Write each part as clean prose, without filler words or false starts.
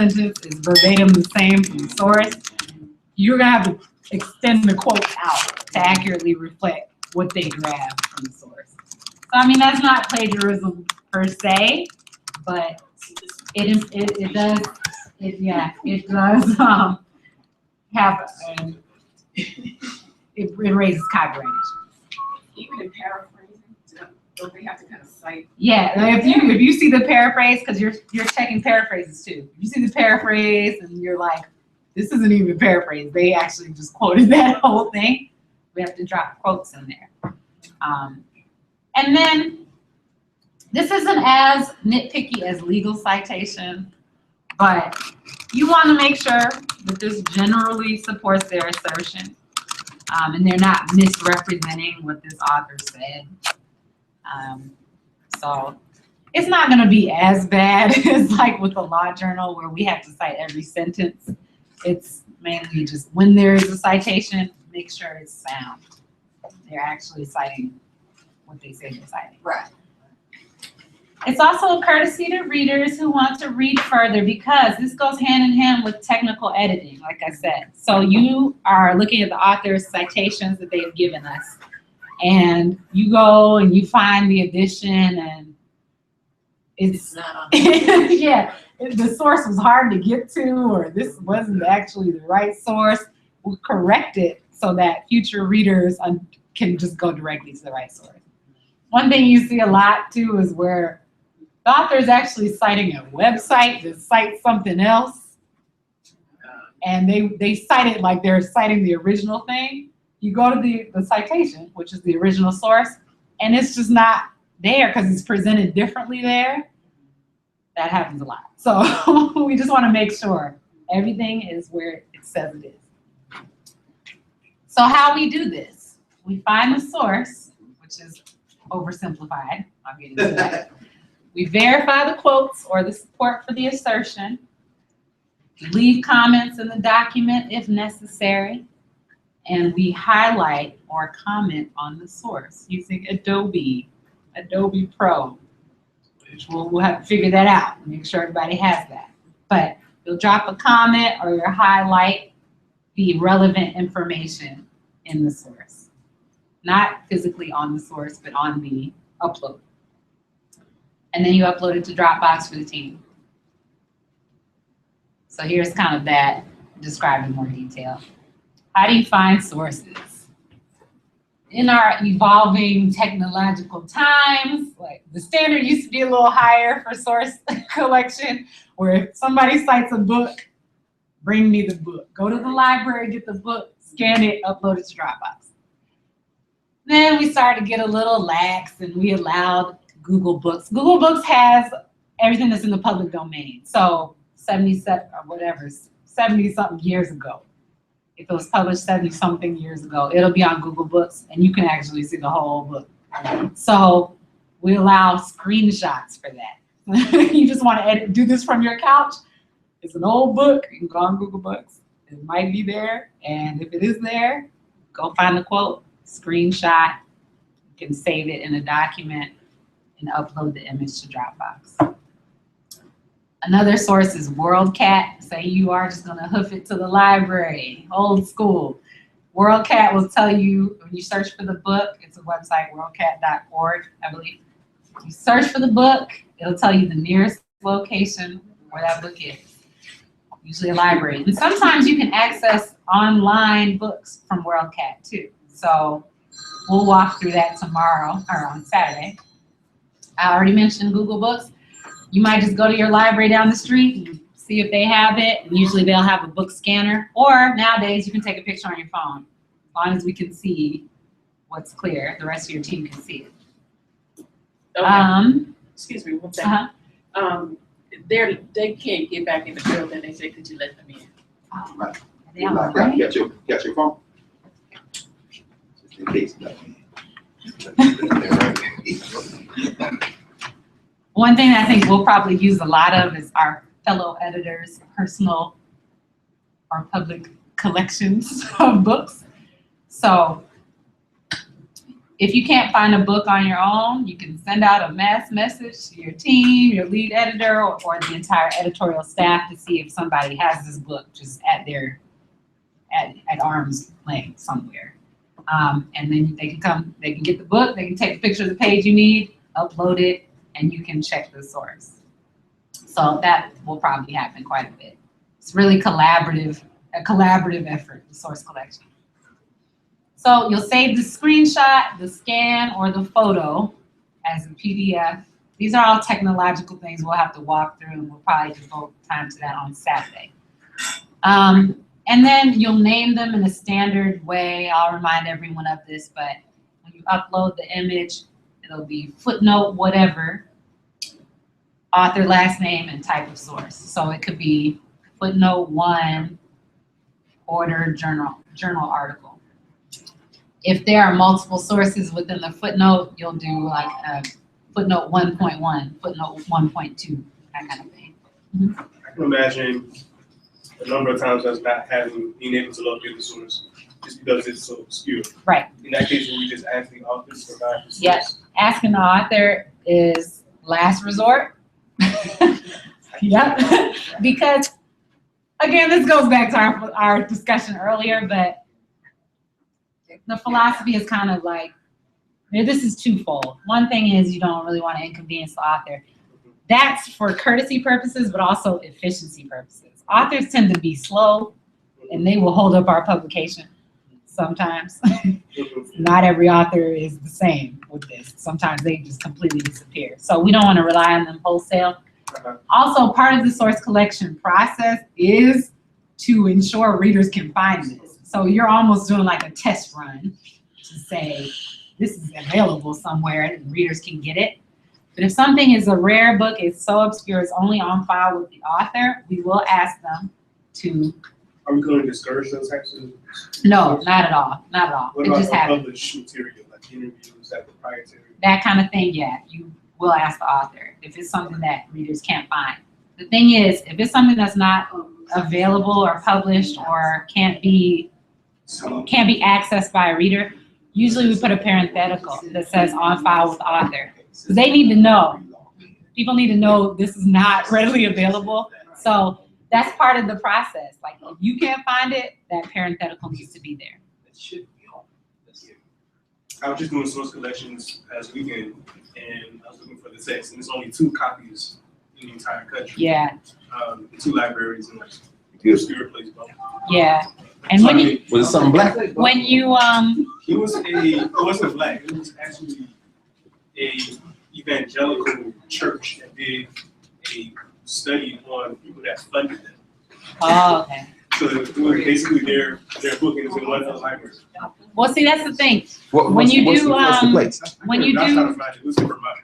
sentence is verbatim the same from the source, you're gonna have to extend the quote out to accurately reflect what they grabbed from the source. So I mean, that's not plagiarism per se, but it does have it raises copyright issues. Even in paraphrasing, don't they have to kind of cite? Yeah, if you see the paraphrase, because you're checking paraphrases too. If you see the paraphrase and you're like, this isn't even a paraphrase, they actually just quoted that whole thing, we have to drop quotes in there. And then this isn't as nitpicky as legal citation, but you want to make sure that this generally supports their assertion, and they're not misrepresenting what this author said. So it's not going to be as bad as like with the law journal where we have to cite every sentence. It's mainly just when there is a citation, make sure it's sound. They're actually citing what they say they're citing. Right. It's also a courtesy to readers who want to read further because this goes hand in hand with technical editing, like I said. So you are looking at the author's citations that they've given us, and you go and you find the edition, and it's yeah, the source was hard to get to, or this wasn't actually the right source. We'll correct it so that future readers can just go directly to the right source. One thing you see a lot too is where the author is actually citing a website that cites something else, and they cite it like they're citing the original thing. You go to the citation, which is the original source, and it's just not there because it's presented differently there. That happens a lot. So we just want to make sure everything is where it says it is. So how we do this, we find the source, which is oversimplified. I'll get into that. We verify the quotes or the support for the assertion. We leave comments in the document if necessary. And we highlight or comment on the source using Adobe Pro. We'll have to figure that out and make sure everybody has that. But you'll drop a comment or you'll highlight the relevant information in the source. Not physically on the source, but on the upload. And then you upload it to Dropbox for the team. So here's kind of that described in more detail. How do you find sources? In our evolving technological times, like the standard used to be a little higher for source collection, where if somebody cites a book, bring me the book. Go to the library, get the book, scan it, upload it to Dropbox. Then we started to get a little lax and we allowed Google Books. Google Books has everything that's in the public domain. So 70-something years ago. If it was published 70-something years ago, it'll be on Google Books and you can actually see the whole book. So we allow screenshots for that. You just want to do this from your couch. It's an old book, you can go on Google Books. It might be there, and if it is there, go find the quote, screenshot, you can save it in a document and upload the image to Dropbox. Another source is WorldCat. Say you are just gonna hoof it to the library, old school. WorldCat will tell you, when you search for the book, it's a website, worldcat.org, I believe. You search for the book, it'll tell you the nearest location where that book is, usually a library. And sometimes you can access online books from WorldCat too. So we'll walk through that tomorrow, or on Saturday. I already mentioned Google Books. You might just go to your library down the street and see if they have it. And usually they'll have a book scanner. Or nowadays you can take a picture on your phone. As long as we can see what's clear, the rest of your team can see it. Okay. Excuse me, one second. They can't get back in the building. They say, could you let them in? Right. They on the phone? Got your phone? Just in case. One thing I think we'll probably use a lot of is our fellow editors' personal or public collections of books. So If you can't find a book on your own, you can send out a mass message to your team, your lead editor, or the entire editorial staff to see if somebody has this book just at arm's length somewhere. And then they can get the book, they can take a picture of the page you need, upload it, and you can check the source. So that will probably happen quite a bit. It's really a collaborative effort, the source collection. So you'll save the screenshot, the scan, or the photo as a PDF. These are all technological things we'll have to walk through, and we'll probably devote time to that on Saturday. And then you'll name them in a standard way. I'll remind everyone of this, but when you upload the image, it'll be footnote whatever, author last name, and type of source. So it could be footnote 1, order journal article. If there are multiple sources within the footnote, you'll do like a footnote 1.1, footnote 1.2, that kind of thing. I can imagine a number of times us not being able to locate the source just because it's so obscure. Right. In that case, we just ask the author to provide the source. Yes. Asking the author is last resort. Yep. Because again, this goes back to our discussion earlier, but the philosophy is kind of like, this is twofold. One thing is you don't really want to inconvenience the author. That's for courtesy purposes, but also efficiency purposes. Authors tend to be slow, and they will hold up our publication sometimes. Not every author is the same with this. Sometimes they just completely disappear. So we don't want to rely on them wholesale. Also, part of the source collection process is to ensure readers can find this. So you're almost doing like a test run to say, this is available somewhere and readers can get it. But if something is a rare book, it's so obscure, it's only on file with the author, we will ask them to. Are we going to discourage those types of? No, not at all, not at all. What It about just happens. unpublished material, like interviews, that proprietary? That kind of thing, yeah, you will ask the author if it's something that readers can't find. The thing is, if it's something that's not available or published or can't be accessed by a reader, usually we put a parenthetical that says on file with author. So they need to know. People need to know this is not readily available. So that's part of the process. Like if you can't find it, that parenthetical needs to be there. I was just doing source collections past weekend, and I was looking for the text, and there's only 2 copies in the entire country. Yeah, 2 libraries in like obscure places. yeah. And when you, Was it something black? when you, It wasn't black, it was actually a evangelical church that did a study on people that funded them. oh, okay. So it was basically their book, and it's in one of the libraries. Well, see, that's the thing. What's the place? When you Not do, trying to find it, it was in Vermont.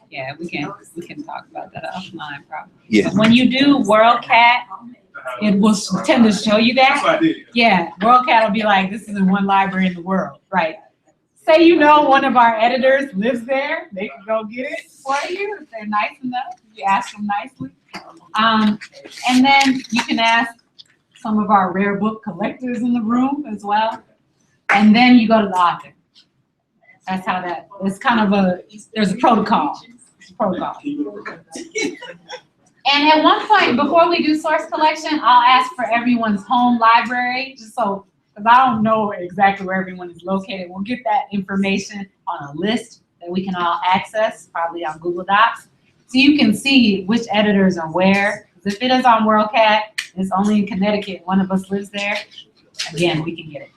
yeah, we can talk about that offline probably. Yeah. When you do WorldCat, it will tend to show you That's that. what I did. Yeah, WorldCat will be like, this is in one library in the world, right? Say one of our editors lives there, they can go get it for you if they're nice enough. You ask them nicely. And then you can ask some of our rare book collectors in the room as well. And then you go to the author. That's how it's kind of there's a protocol. It's a protocol. And at one point, before we do source collection, I'll ask for everyone's home library, just so, because I don't know exactly where everyone is located. We'll get that information on a list that we can all access, probably on Google Docs. So you can see which editors are where. Because if it is on WorldCat, it's only in Connecticut, one of us lives there, again, we can get it.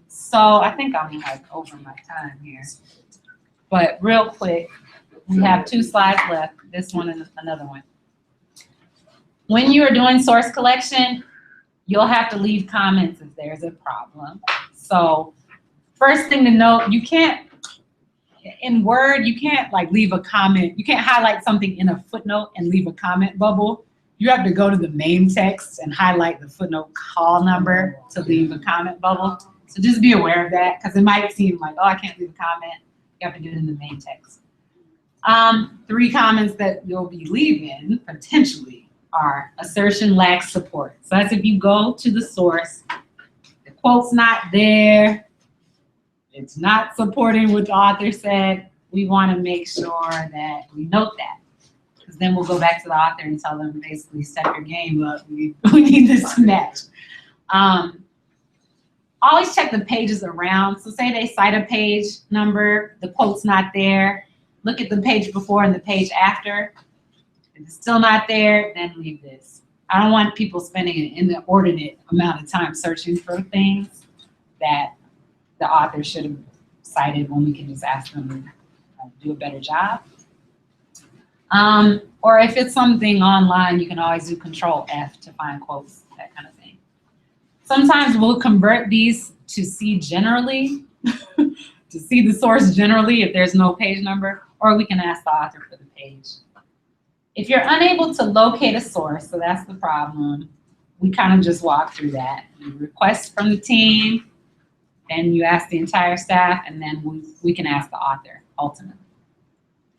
So I think I'm like over my time here. But real quick, we have 2 slides left, this one and another one. When you are doing source collection, you'll have to leave comments if there's a problem. So first thing to note, you can't, in Word, you can't like leave a comment. You can't highlight something in a footnote and leave a comment bubble. You have to go to the main text and highlight the footnote call number to leave a comment bubble. So just be aware of that, because it might seem like, oh, I can't leave a comment. You have to do it in the main text. 3 comments that you'll be leaving potentially are assertion lacks support. So that's if you go to the source, the quote's not there, it's not supporting what the author said, we want to make sure that we note that. Because then we'll go back to the author and tell them basically step your game up, we need this to match. Always check the pages around. So say they cite a page number, the quote's not there, look at the page before and the page after. If it's still not there, then leave this. I don't want people spending an inordinate amount of time searching for things that the author should have cited when we can just ask them to do a better job. Or if it's something online, you can always do Control F to find quotes, that kind of thing. Sometimes we'll convert these to see generally, to see the source generally if there's no page number, or we can ask the author for the page. If you're unable to locate a source, so that's the problem, we kind of just walk through that. You request from the team, then you ask the entire staff, and then we can ask the author, ultimately.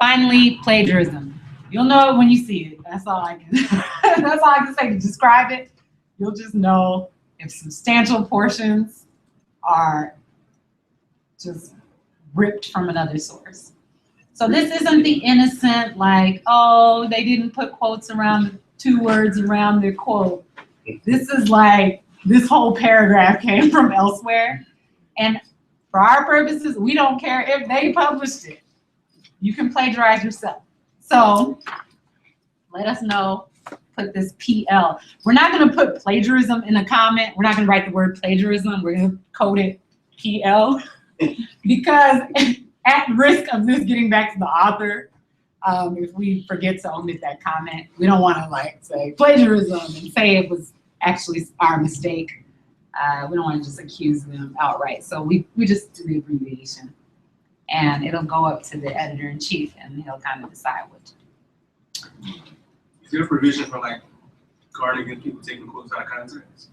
Finally, plagiarism. You'll know it when you see it. That's all I can, that's all I can say to describe it. You'll just know if substantial portions are just ripped from another source. So this isn't the innocent, like, oh, they didn't put quotes around the 2 words around their quote. This is like, this whole paragraph came from elsewhere. And for our purposes, we don't care if they published it. You can plagiarize yourself. So let us know, put this PL. We're not gonna put plagiarism in a comment. We're not gonna write the word plagiarism. We're gonna code it PL because at risk of this getting back to the author, if we forget to omit that comment, we don't wanna like say plagiarism and say it was actually our mistake. We don't wanna just accuse them outright. So we just do the abbreviation. And it'll go up to the editor-in-chief and he'll kind of decide what to do. Is there a provision for like guarding against people taking quotes out of context?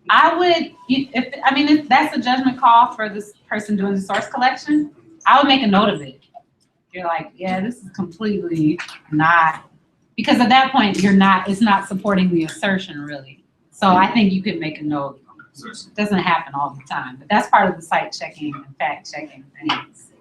I would, if that's a judgment call for this person doing the source collection, I would make a note of it. You're like, yeah, this is completely not, because at that point it's not supporting the assertion really. So I think you could make a note. It doesn't happen all the time, but that's part of the site checking and fact checking things.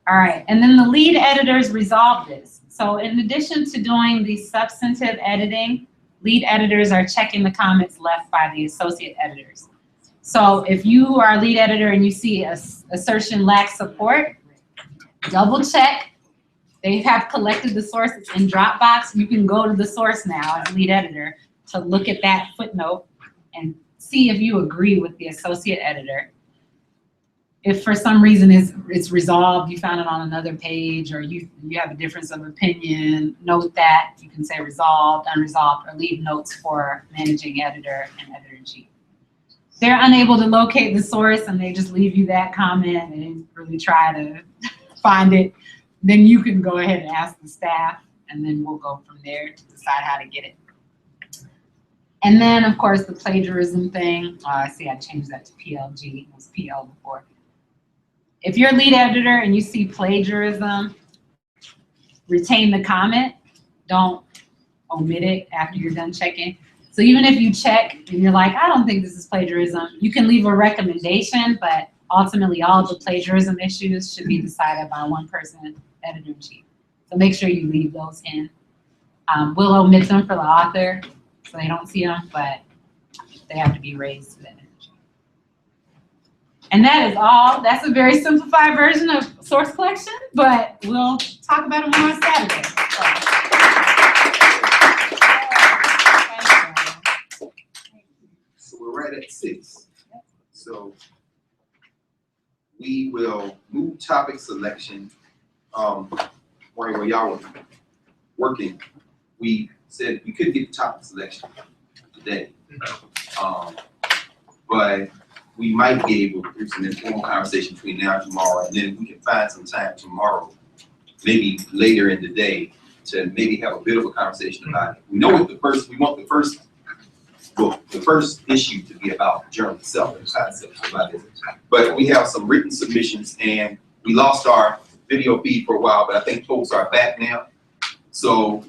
All right, and then the lead editors resolve this. So in addition to doing the substantive editing, lead editors are checking the comments left by the associate editors. So if you are a lead editor and you see a assertion lacks support, double check. They have collected the sources in Dropbox. You can go to the source now as lead editor to look at that footnote and see if you agree with the associate editor. If for some reason it's resolved, you found it on another page, or you have a difference of opinion, note that. You can say resolved, unresolved, or leave notes for managing editor and editor-in-chief. If they're unable to locate the source and they just leave you that comment and really try to find it, then you can go ahead and ask the staff, and then we'll go from there to decide how to get it. And then, of course, the plagiarism thing. I see I changed that to PLG. It was PL before. If you're a lead editor and you see plagiarism, retain the comment. Don't omit it after you're done checking. So even if you check and you're like, I don't think this is plagiarism, you can leave a recommendation, but ultimately all of the plagiarism issues should be decided by one person, editor-in-chief. So make sure you leave those in. We'll omit them for the author, so they don't see them, but they have to be raised to the editor. And that is all. That's a very simplified version of source collection, but we'll talk about it more on Saturday. So we're right at 6. So we will move topic selection. While y'all were working, we said we couldn't get the topic selection today. But we might be able to do some informal conversation between now and tomorrow, and then we can find some time tomorrow, maybe later in the day, to maybe have a bit of a conversation about it. We know what we want the first book, the first issue to be about the journal itself and concepts about it. But we have some written submissions, and we lost our video feed for a while, but I think folks are back now. So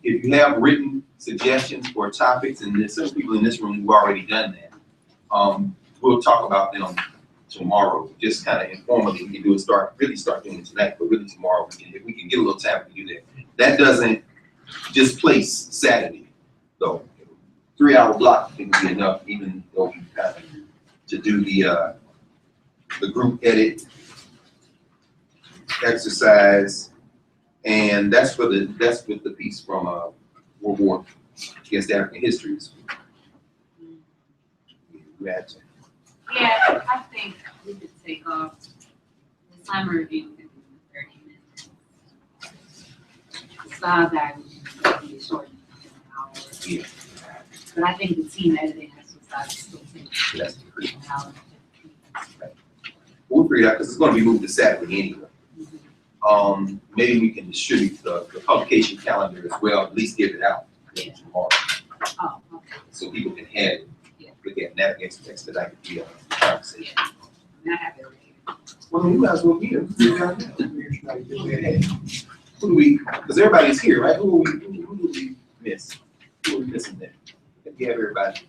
if you have written suggestions for topics, and there's some people in this room who've already done that, we'll talk about them tomorrow, just kind of informally. We can do it, really start doing it tonight, but really tomorrow, if we can get a little time to do that. That doesn't displace Saturday, though. 3-hour block can be enough, even though we kind of to do the group edit exercise, and that's with the piece from World War against African histories. Imagine. Yeah, I think we could take off the summer review, 30 minutes. Style guide would be short, an hour. Yeah. But I think the team editing exercise still takes That's pretty. an hour. We'll figure it out because it's going to be moved to Saturday anyway. Maybe we can distribute the publication calendar as well, at least get it out tomorrow, Oh, okay. so people can have it. Yeah. Look at navigate expedite the conversation. I have it right here. Well, you guys will be here. Who do we? Because everybody's here, right? Who do we miss? Who are we missing there? If you have everybody.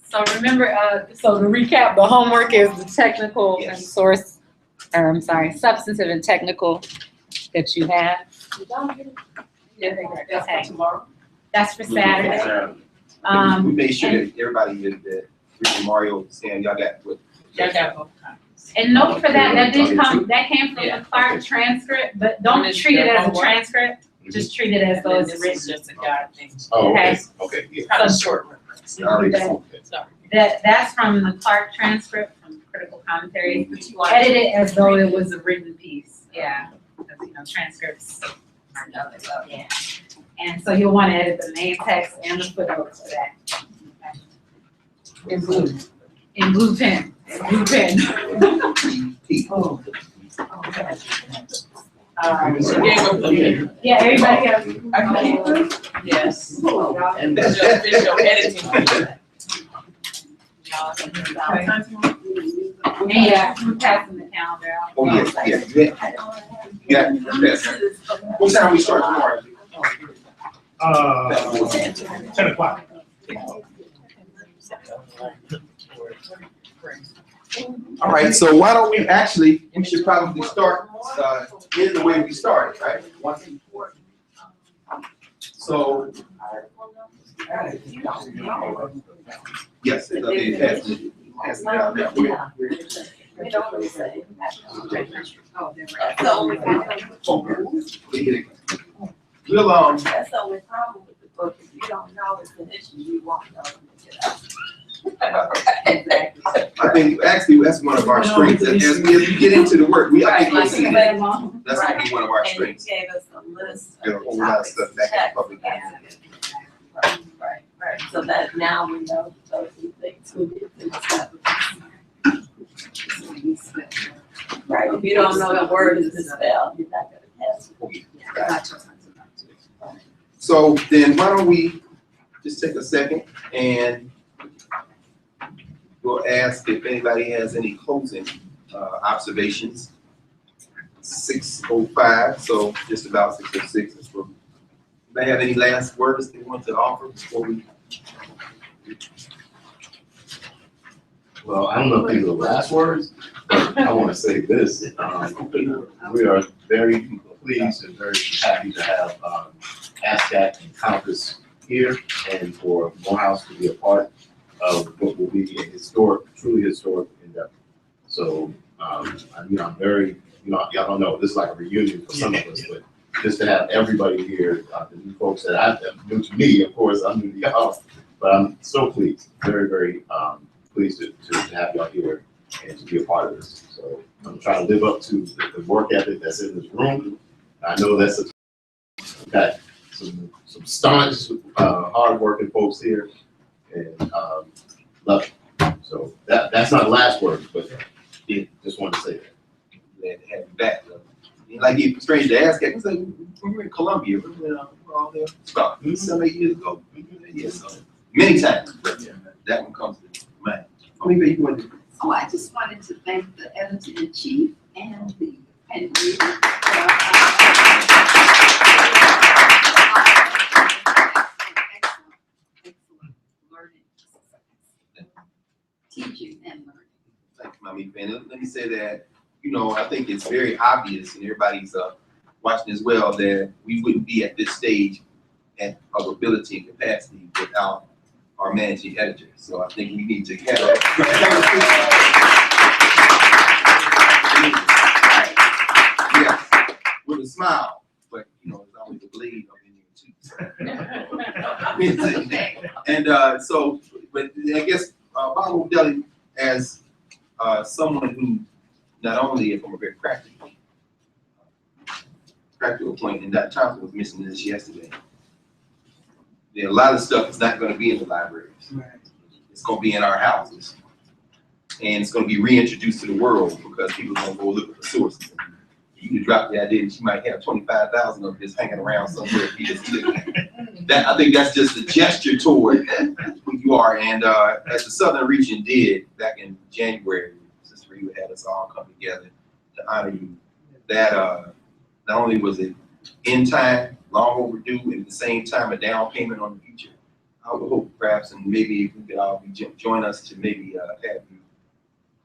So remember, so to recap, the homework is the technical and Yes. substantive and technical that you have. That's for tomorrow. That's for Saturday. We made sure that everybody that Rick and Mario, Sam, y'all got what? Y'all got both copies. And note for that, that came from the Clark transcript, but don't treat it as a transcript, just treat it as though it's This written. is just a guide thing. Oh, okay. Okay, yeah. Kind of short reference. Already. Sorry. That's from the Clark transcript, from Critical Commentaries. But you want Edit it as though it was a written piece, yeah, because, transcripts are another, so, yeah. And so you'll wanna edit the main text and the footnotes for that. in blue. In blue pen, She gave up the. Yeah, everybody else. Yes. And That's your official editing. Yeah, we're passing the calendar out. Oh, yes, yeah. What time we start tomorrow? 10 o'clock. All right, so why don't we actually, we should probably start, in the way we started, right? So. Yes, pass it down there. We'll, That's the only problem with the book, if you don't know it's an issue, you won't know when to get out. Exactly. I think actually that's one of our strengths, as we get into the work, I think we'll see that. That's gonna be one of our And strengths. you gave us a list Get a of whole lot of stuff back in topics. public. Right, so that now we know those things we did in the stuff. Right, if you don't know the word is misspelled, you're not gonna pass it. So then why don't we just take a second and we'll ask if anybody has any closing observations. 6:05, so just about 6:06. Anybody have any last words they want to offer before we? Well, I don't know if these are the last words, but I want to say this. We are very pleased and very happy to have ASCAT and Compass here and for Morehouse to be a part of what will be a truly historic endeavor. So, I'm very, y'all don't know, this is like a reunion for some of us, but just to have everybody here, the new folks that I'm new to me, of course, I'm new to y'all, but I'm so pleased, very, very pleased to have y'all here and to be a part of this. So I'm trying to live up to the work ethic that's in this room. I know that's got some staunch, hardworking folks here, and love it. So that's not the last word, but yeah, just wanted to say that. Glad to have you back. Like it's strange to ask, it's like we were in Columbia, we were all there about 7, 8 years ago. Yeah, so many times, but that one comes to mind. How many people you want to? Oh, I just wanted to thank the editor-in-chief and the And let me say that, you know, I think it's very obvious, and everybody's watching as well, that we wouldn't be at this stage of ability and capacity without our managing editor. So I think we need to have that. Yes, with a smile, but you know, it's always a blade up in your cheeks. And so, but I guess Bob Deli, as someone who not only from a very practical point, and Dr. Thompson was mentioning this yesterday, a lot of stuff is not going to be in the libraries. Right. It's going to be in our houses, and it's going to be reintroduced to the world because people are going to go look at the sources. You can drop the idea that you might have 25,000 of this hanging around somewhere. If you just look at it. That, I think that's just a gesture toward who you are. And as the Southern Region did back in January, Sister Rita had us all come together to honor you. That not only was it in time, long overdue, and at the same time a down payment on the future. I would hope perhaps, and maybe if we could all join us to maybe have you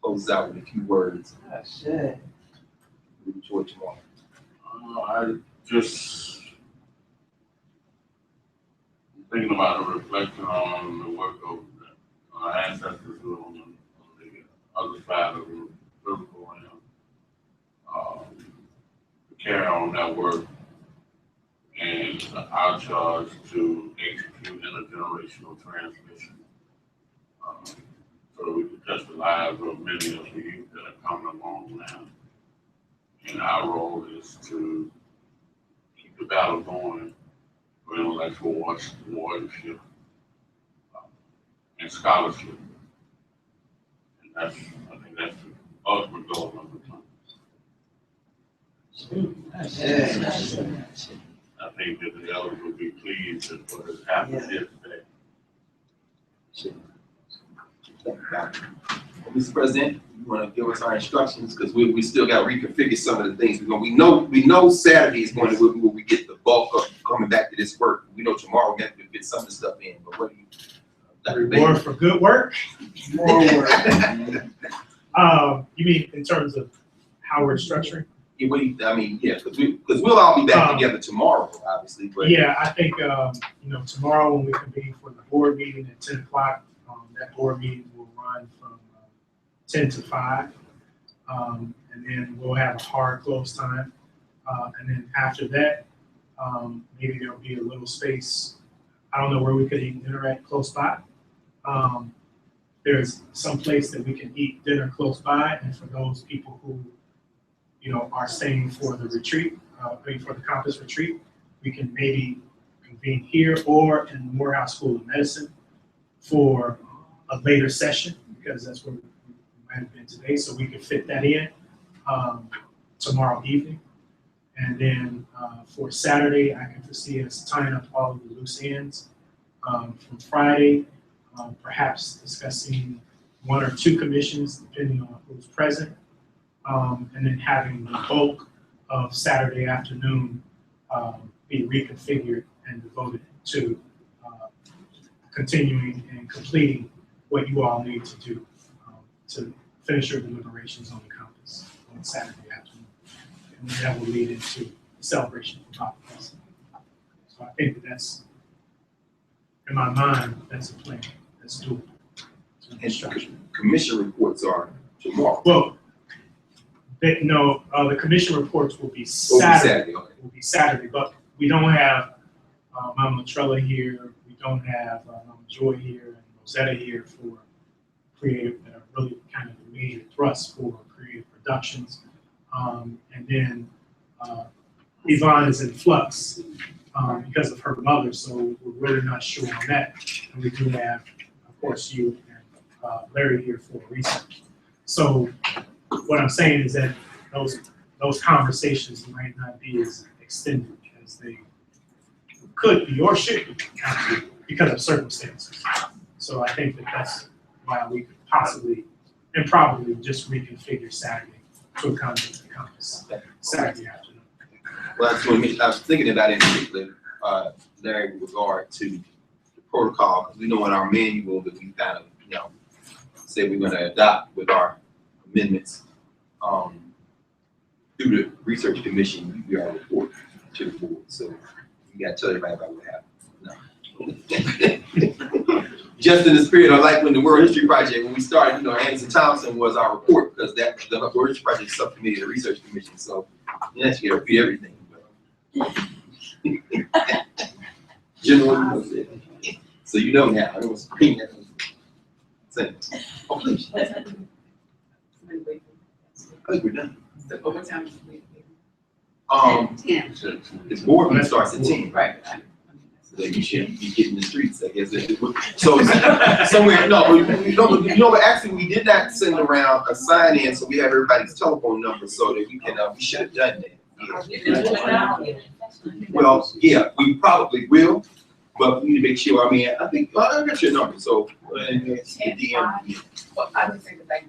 close out with a few words. Should. Toward tomorrow. I just thinking about the reflection on the work of our ancestors who on the other side of the physical and carry on that work, and our charge to execute intergenerational transmission, so we can touch the lives of many of the youth that are coming along now. And our role is to keep the battle going for intellectual warriorship and scholarship. And I think that's the ultimate goal of the time. I think that the elders will be pleased with what has happened here today. Mr. President, you want to give us our instructions because we still got to reconfigure some of the things. We know Saturday is going to be where we get the bulk of coming back to this work. We know tomorrow we have to fit some of the stuff in. But what do you? Reward for good work. More work. You mean in terms of how we're structuring? Yeah, I mean, yeah, because we'll all be back together tomorrow, obviously. But yeah, I think tomorrow when we convene for the board meeting at 10 o'clock, that board meeting will run from 10 to 5, and then we'll have a hard close time, and then after that, maybe there'll be a little space. I don't know where we could even interact close by. There's some place that we can eat dinner close by, and for those people who are staying for the retreat, for the campus retreat, we can maybe convene here or in the Morehouse School of Medicine for a later session, because that's where we might have been today, so we could fit that in tomorrow evening. And then for Saturday, I can foresee us tying up all of the loose ends. From Friday, perhaps discussing 1 or 2 commissions, depending on who's present. And then having the bulk of Saturday afternoon be reconfigured and devoted to continuing and completing what you all need to do to finish your deliberations on the campus on Saturday afternoon. And then that will lead into the celebration for Bob President. So I think that's, in my mind, that's a plan. That's doable. and commission reports are tomorrow. Well, the commission reports will be Saturday. Okay. Will be Saturday, but we don't have Mama Latrella here. We don't have Mama Joy here and Rosetta here for creative, really kind of the main thrust for creative productions. And then Yvonne is in flux because of her mother, so we're really not sure on that. And we do have, of course, you and Larry here for research. So what I'm saying is that those conversations might not be as extended as they could be or should be because of circumstances. So I think that that's why we could possibly and probably just reconfigure Saturday to accommodate the campus Saturday afternoon. Well, I was thinking about it in particular, Larry, with regard to the protocol, because we know in our manual that we kind of, say we're going to adopt with our amendments, through the research commission, we are report to the board, so you gotta tell everybody about what happened. No. Just in the spirit of like when the World History Project, when we started, you know, Anderson Thompson was our report, because that, the World History Project subcommittee of the research commission, so yes, you gotta read everything. General, so you know now, it was screaming at us. Oh, please. I think we're done. What time is it? 10. This board meeting starts at 10. Right. So you should be getting the streets, I guess. So somewhere, no, you know, but actually we did not send around a sign in, so we have everybody's telephone number so that we can, we should have done that. You can do it now. Well, yeah, we probably will, but we need to make sure, I mean, I think, well, I got your number, so, it's the DM. Well, I just think that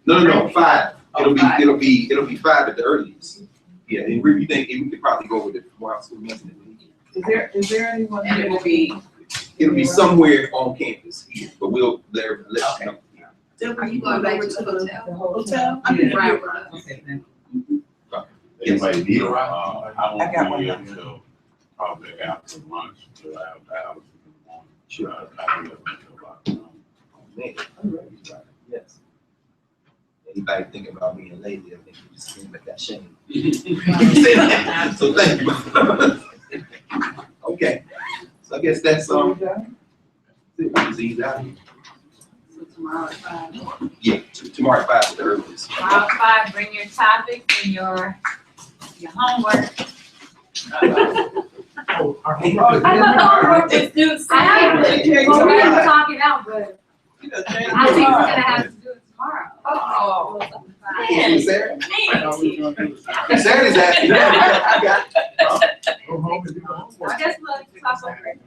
No, 5. Oh, 5. It'll be 5 at the earliest. Yeah, and we think we could probably go with it while school meeting. Is there anyone? And it will be. It'll be somewhere on campus, but we'll let you know. Are you going back to the hotel? Hotel? Right. Okay, then. Anybody need a ride? I got won't be one. here till probably after lunch, till I have the hours in the morning. Sure. I don't know about, Man, yes. Anybody thinking about being lazy, I think you just think about that shame. So thank you. Okay, so I guess that's, easy out. So tomorrow at 5. Yeah, tomorrow at 5 at the earliest. Tomorrow at 5, bring your topics and your homework. Oh, our I thought the homework was due Saturday. Well, we can talk it out, but I think we're gonna have to do it tomorrow. Oh. Yeah, Saturday. Man. Saturday's after, I got Go home and do the homework. I guess we'll talk about it.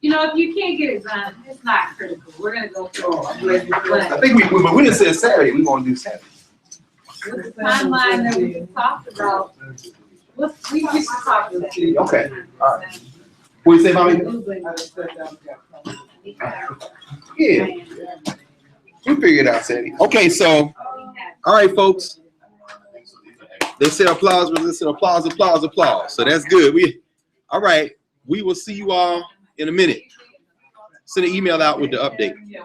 You know, if you can't get it done, it's not critical. We're gonna go through it. I But think but we didn't say Saturday, we gonna do Saturday. with the timeline that we talked about, we should talk about it. Okay, all right. What you say, mommy? Yeah, we figured it out, Saturday. Okay, so, all right, folks. They said applause, but listen, applause. So that's good. All right, we will see you all in a minute. Send an email out with the update. Yeah,